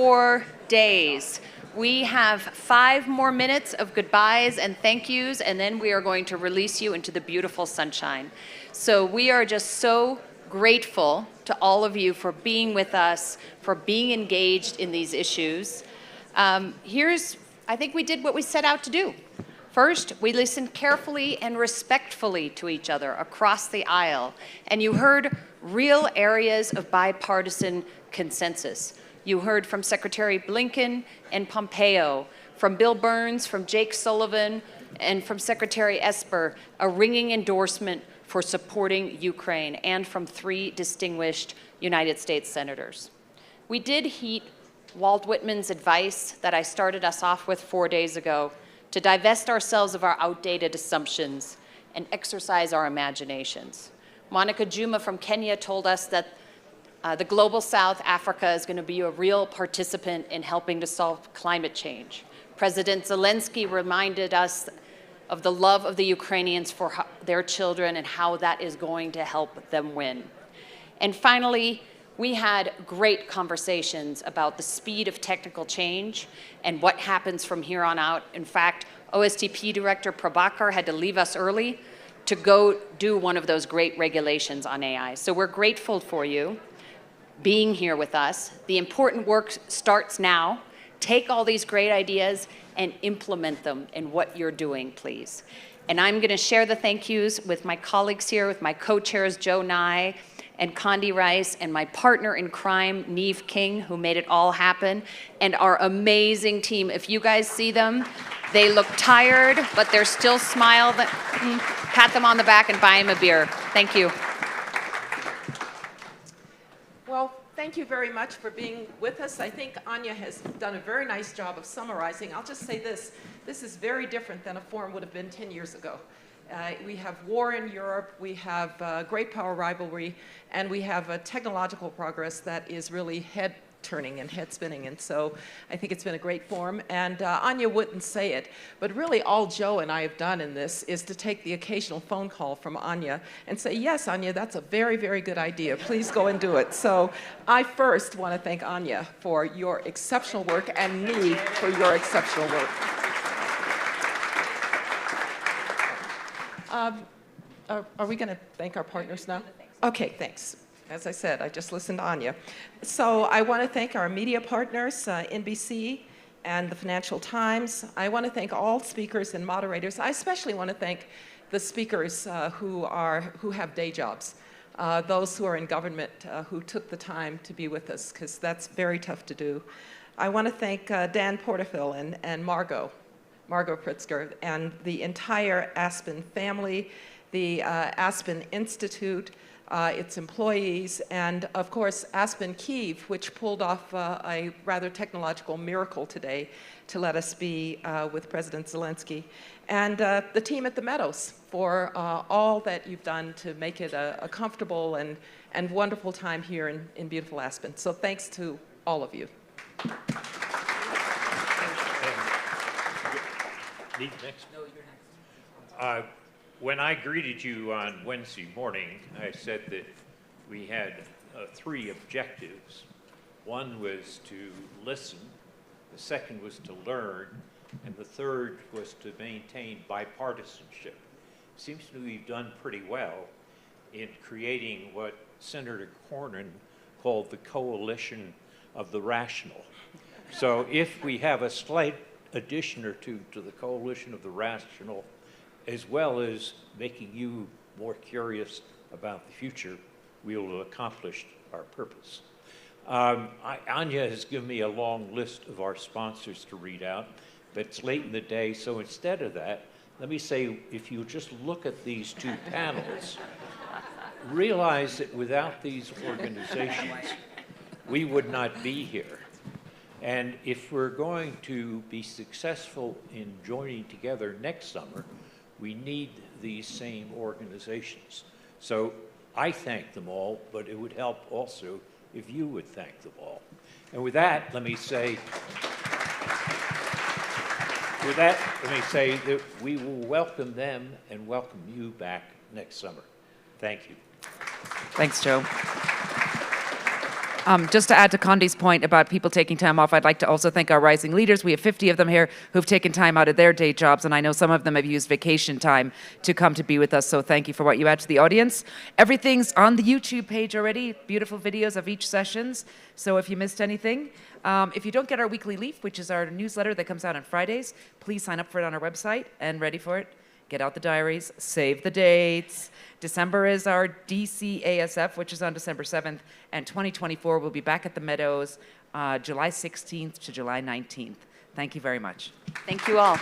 4 days. We have 5 more minutes of goodbyes and thank yous, and then we are going to release you into the beautiful sunshine. So we are just so grateful to all of you for being with us, for being engaged in these issues. I think we did what we set out to do. First, we listened carefully and respectfully to each other across the aisle, and you heard real areas of bipartisan consensus. You heard from Secretary Blinken and Pompeo, from Bill Burns, from Jake Sullivan, and from Secretary Esper, a ringing endorsement for supporting Ukraine, and from 3 distinguished United States senators. We did heed Walt Whitman's advice that I started us off with 4 days ago, to divest ourselves of our outdated assumptions and exercise our imaginations. Monica Juma from Kenya told us that the global South Africa is going to be a real participant in helping to solve climate change. President Zelensky reminded us of the love of the Ukrainians for their children and how that is going to help them win. And finally, we had great conversations about the speed of technical change and what happens from here on out. In fact, OSTP Director Prabhakar had to leave us early to go do one of those great regulations on AI. So we're grateful for you being here with us. The important work starts now. Take all these great ideas and implement them in what you're doing, please. And I'm going to share the thank yous with my colleagues here, with my co-chairs Joe Nye and Condi Rice, and my partner in crime, Neve King, who made it all happen, and our amazing team. If you guys see them, they look tired, but they're still smile. Pat them on the back and buy them a beer. Thank you. Well, thank you very much for being with us. I think Anja has done a very nice job of summarizing. I'll just say this is very different than a forum would have been 10 years ago. We have war in Europe, we have great power rivalry, and we have a technological progress that is really head-turning and head-spinning. And so I think it's been a great forum. And Anja wouldn't say it, but really all Joe and I have done in this is to take the occasional phone call from Anja and say, yes, Anja, that's a very, very good idea. Please go and do it. So I first want to thank Anja for your exceptional work and Neve for your exceptional work. Are we going to thank our partners now? Okay, thanks. As I said, I just listened to Anja. So I want to thank our media partners, NBC and the Financial Times. I want to thank all speakers and moderators. I especially want to thank the speakers who have day jobs, those who are in government who took the time to be with us, because that's very tough to do. I want to thank Dan Porterfield and Margot Pritzker, and the entire Aspen family, the Aspen Institute, its employees, and of course Aspen Kyiv, which pulled off a rather technological miracle today to let us be with President Zelensky, and the team at the Meadows for all that you've done to make it a comfortable and wonderful time here in beautiful Aspen. So thanks to all of you. Next. No, you're next. When I greeted you on Wednesday morning, I said that we had 3 objectives. One was to listen, the second was to learn, and the third was to maintain bipartisanship. Seems to me we've done pretty well in creating what Senator Cornyn called the coalition of the rational. So if we have a slight addition or two to the coalition of the rational, as well as making you more curious about the future, we will have accomplished our purpose. Anja has given me a long list of our sponsors to read out, but it's late in the day, so instead of that, let me say, if you just look at these 2 panels, realize that without these organizations, we would not be here. And if we're going to be successful in joining together next summer, we need these same organizations. So I thank them all, but it would help also if you would thank them all. And with that, let me say that we will welcome them and welcome you back next summer. Thank you. Thanks, Joe. Just to add to Condi's point about people taking time off, I'd like to also thank our rising leaders. We have 50 of them here who've taken time out of their day jobs, and I know some of them have used vacation time to come to be with us, so thank you for what you add to the audience. Everything's on the YouTube page already, beautiful videos of each sessions, so if you missed anything. If you don't get our weekly leaf, which is our newsletter that comes out on Fridays, please sign up for it on our website, and ready for it, get out the diaries, save the dates. December is our DC ASF, which is on December 7th, and 2024 will be back at the Meadows July 16th to July 19th. Thank you very much. Thank you all.